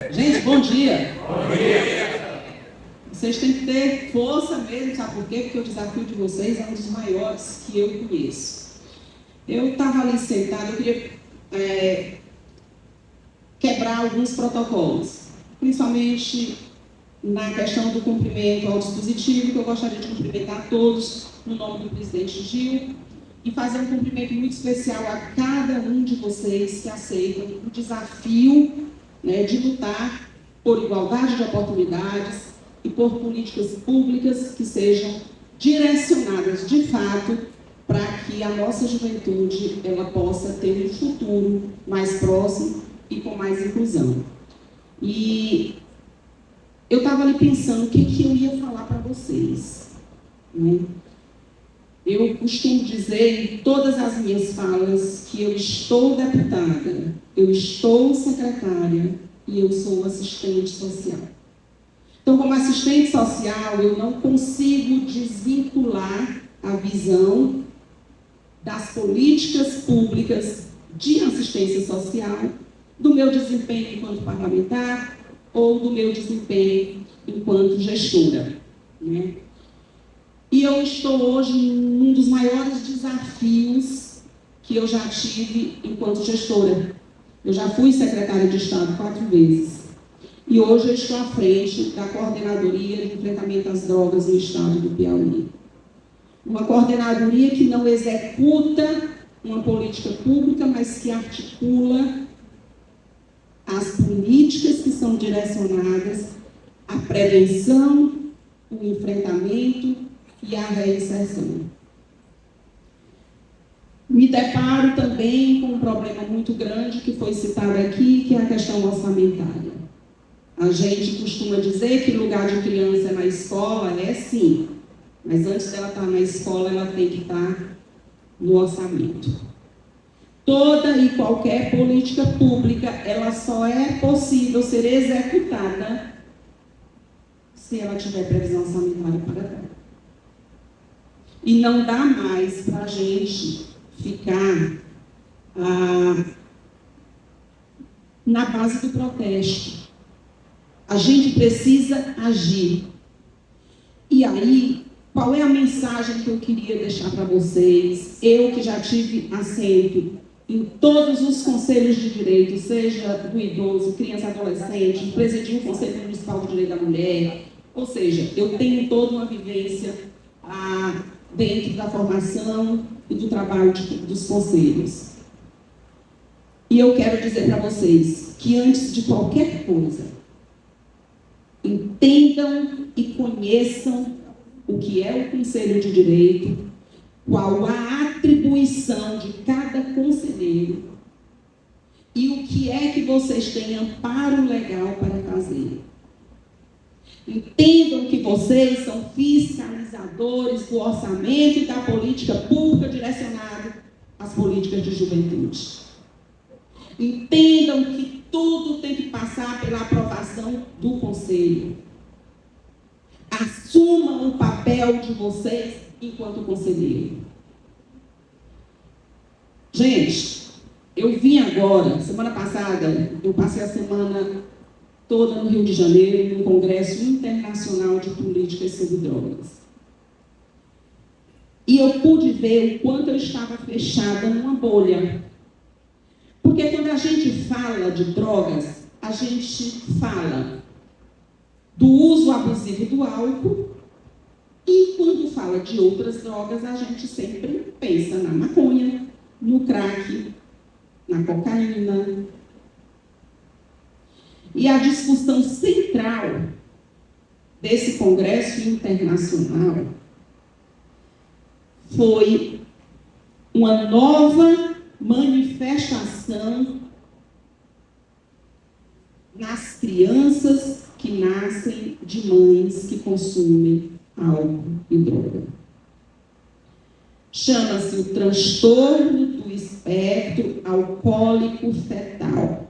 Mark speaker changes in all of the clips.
Speaker 1: Gente, bom dia.
Speaker 2: Bom dia.
Speaker 1: Vocês têm que ter força mesmo, sabe por quê? Porque o desafio de vocês é um dos maiores que eu conheço. Eu estava ali sentada, eu queria quebrar alguns protocolos, principalmente na questão do cumprimento ao dispositivo, que eu gostaria de cumprimentar todos no nome do presidente Gil e fazer um cumprimento muito especial a cada um de vocês que aceitam o desafio, de lutar por igualdade de oportunidades e por políticas públicas que sejam direcionadas de fato para que a nossa juventude ela possa ter um futuro mais próximo e com mais inclusão. E eu estava ali pensando o que eu ia falar para vocês, né? Eu costumo dizer em todas as minhas falas que eu estou deputada, eu estou secretária e eu sou assistente social. Então, como assistente social, eu não consigo desvincular a visão das políticas públicas de assistência social do meu desempenho enquanto parlamentar ou do meu desempenho enquanto gestora, né? E eu estou hoje em um dos maiores desafios que eu já tive enquanto gestora. Eu já fui secretária de Estado 4 vezes. E hoje eu estou à frente da Coordenadoria de Enfrentamento às Drogas no Estado do Piauí. Uma coordenadoria que não executa uma política pública, mas que articula as políticas que são direcionadas à prevenção, o enfrentamento e a reinserção. Me deparo também com um problema muito grande que foi citado aqui, que é a questão orçamentária. A gente costuma dizer que o lugar de criança é na escola, é sim, mas antes dela estar na escola, ela tem que estar no orçamento. Toda e qualquer política pública, ela só é possível ser executada se ela tiver previsão orçamentária para dar. E não dá mais para a gente ficar na base do protesto. A gente precisa agir. E aí, qual é a mensagem que eu queria deixar para vocês? Eu que já tive assento em todos os conselhos de direito, seja do idoso, criança, adolescente, presidi o Conselho Municipal de Direito da Mulher, ou seja, eu tenho toda uma vivência dentro da formação e do trabalho dos conselhos. E eu quero dizer para vocês que antes de qualquer coisa, entendam e conheçam o que é o Conselho de Direito, qual a atribuição de cada conselheiro e o que é que vocês têm amparo legal para fazer. Entendam que vocês são fiscalizadores do orçamento e da política pública direcionada às políticas de juventude. Entendam que tudo tem que passar pela aprovação do Conselho. Assumam o papel de vocês enquanto conselheiro. Gente, eu vim agora, semana passada, eu passei a semana toda no Rio de Janeiro, no Congresso Internacional de Políticas sobre Drogas. E eu pude ver o quanto eu estava fechada numa bolha. Porque quando a gente fala de drogas, a gente fala do uso abusivo do álcool, e quando fala de outras drogas, a gente sempre pensa na maconha, no crack, na cocaína. E a discussão central desse Congresso Internacional foi uma nova manifestação nas crianças que nascem de mães que consumem álcool e droga. Chama-se o transtorno do espectro alcoólico fetal.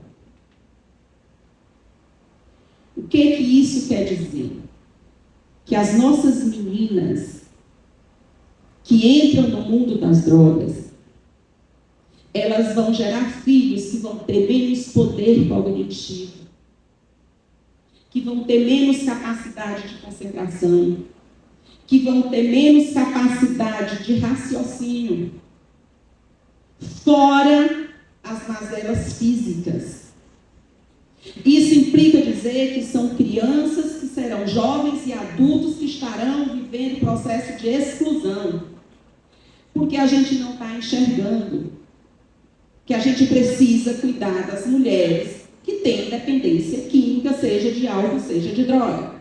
Speaker 1: O que isso quer dizer? Que as nossas meninas que entram no mundo das drogas, elas vão gerar filhos que vão ter menos poder cognitivo, que vão ter menos capacidade de concentração, que vão ter menos capacidade de raciocínio, fora as mazelas físicas. Isso implica dizer que são crianças que serão jovens e adultos que estarão vivendo processo de exclusão, porque a gente não está enxergando que a gente precisa cuidar das mulheres que têm dependência química, seja de álcool, seja de droga.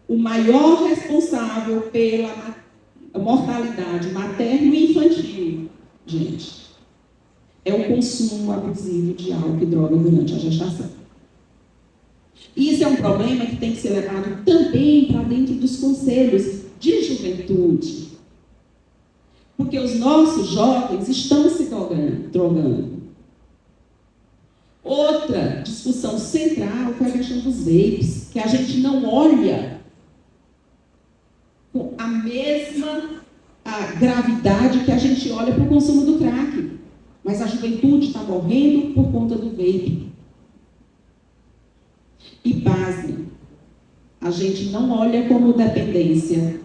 Speaker 1: O maior responsável pela mortalidade materno e infantil, gente, é o consumo abusivo de álcool e droga durante a gestação. Isso é um problema que tem que ser levado também para dentro dos conselhos de juventude. Porque os nossos jovens estão se drogando. Outra discussão central foi a questão dos vapes, que a gente não olha com a mesma gravidade que a gente olha para o consumo do crack. Mas a juventude está morrendo por conta do vape. E pasme, a gente não olha como dependência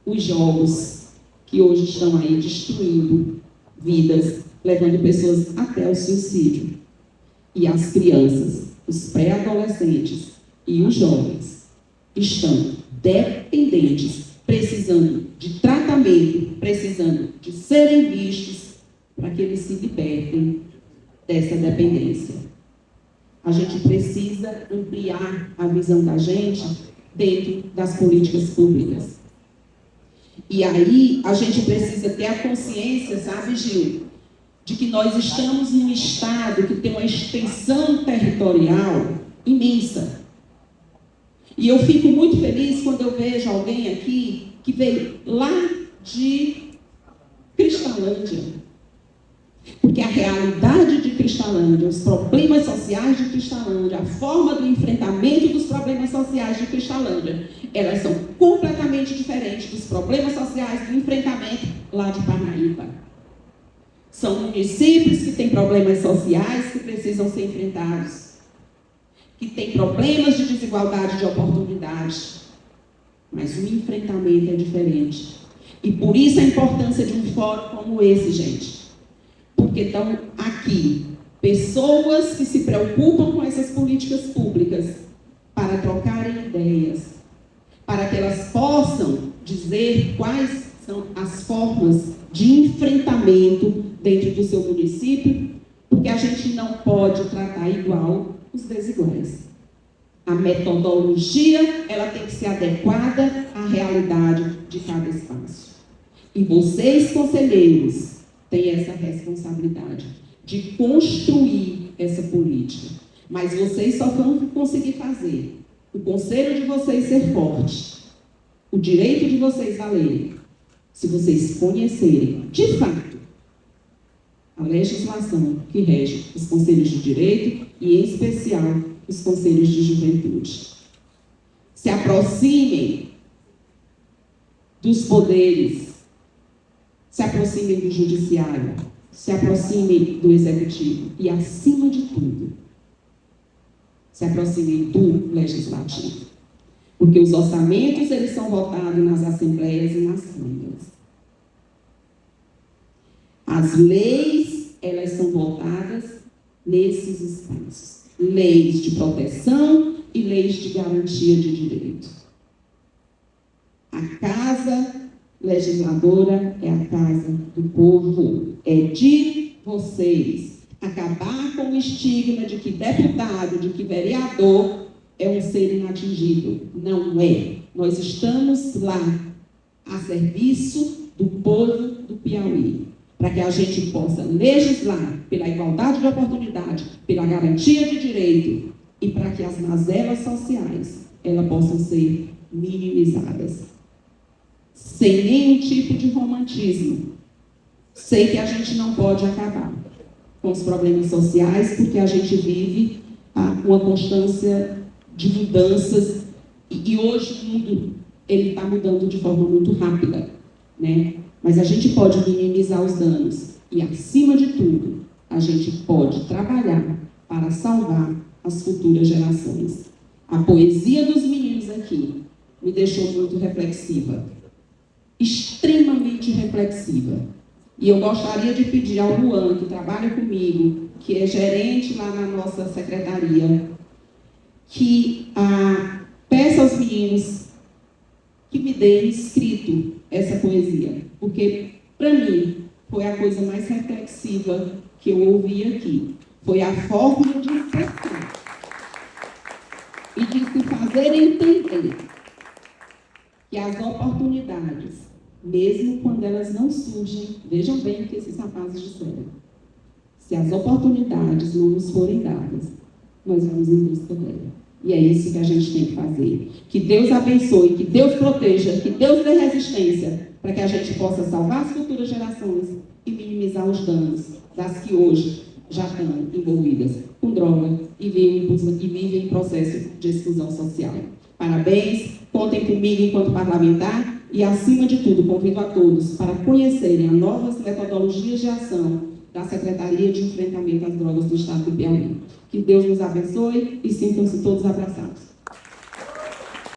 Speaker 1: os jogos que hoje estão aí destruindo vidas, levando pessoas até o suicídio. E as crianças, os pré-adolescentes e os jovens estão dependentes, precisando de tratamento, precisando de serem vistos para que eles se libertem dessa dependência. A gente precisa ampliar a visão da gente dentro das políticas públicas. E aí, a gente precisa ter a consciência, sabe, Gil, de que nós estamos num estado que tem uma extensão territorial imensa. E eu fico muito feliz quando eu vejo alguém aqui que veio lá de Cristalândia. Porque a realidade de Cristalândia, os problemas sociais de Cristalândia, a forma do enfrentamento dos problemas sociais de Cristalândia, elas são completamente diferentes dos problemas sociais do enfrentamento lá de Parnaíba. São municípios que têm problemas sociais que precisam ser enfrentados, que têm problemas de desigualdade de oportunidade, mas o enfrentamento é diferente. E por isso a importância de um fórum como esse, gente. Porque estão aqui pessoas que se preocupam com essas políticas públicas para trocarem ideias, para que elas possam dizer quais são as formas de enfrentamento dentro do seu município, porque a gente não pode tratar igual os desiguais. A metodologia, ela tem que ser adequada à realidade de cada espaço. E vocês, conselheiros, têm essa responsabilidade de construir essa política. Mas vocês só vão conseguir fazer o conselho de vocês ser forte, o direito de vocês valerem, se vocês conhecerem, de fato, a legislação que rege os conselhos de direito e, em especial, os conselhos de juventude. Se aproximem dos poderes, se aproximem do judiciário, se aproximem do executivo e, acima de tudo, se aproximem do legislativo. Porque os orçamentos, eles são votados nas assembleias e nas câmaras. As leis, elas são votadas nesses espaços. Leis de proteção e leis de garantia de direito. A casa legisladora é a casa do povo, é de vocês. Acabar com o estigma de que deputado, de que vereador é um ser inatingível. Não é. Nós estamos lá a serviço do povo do Piauí, para que a gente possa legislar pela igualdade de oportunidade, pela garantia de direito e para que as mazelas sociais elas possam ser minimizadas. Sem nenhum tipo de romantismo. Sei que a gente não pode acabar com os problemas sociais, porque a gente vive uma constância de mudanças, e hoje o mundo está mudando de forma muito rápida, né? Mas a gente pode minimizar os danos, e acima de tudo, a gente pode trabalhar para salvar as futuras gerações. A poesia dos meninos aqui me deixou muito reflexiva, extremamente reflexiva. E eu gostaria de pedir ao Luan, que trabalha comigo, que é gerente lá na nossa secretaria, que peça aos meninos que me deem escrito essa poesia. Porque, para mim, foi a coisa mais reflexiva que eu ouvi aqui. Foi a forma de expressar e de se fazer entender que as oportunidades, mesmo quando elas não surgem, vejam bem o que esses rapazes disseram, se as oportunidades não nos forem dadas, nós vamos em busca dela. E é isso que a gente tem que fazer. Que Deus abençoe, que Deus proteja, que Deus dê resistência para que a gente possa salvar as futuras gerações e minimizar os danos das que hoje já estão envolvidas com droga e vivem em processo de exclusão social. Parabéns, contem comigo enquanto parlamentar e, acima de tudo, convido a todos para conhecerem as novas metodologias de ação da Secretaria de Enfrentamento às Drogas do Estado do Piauí. Que Deus nos abençoe e sintam-se todos abraçados.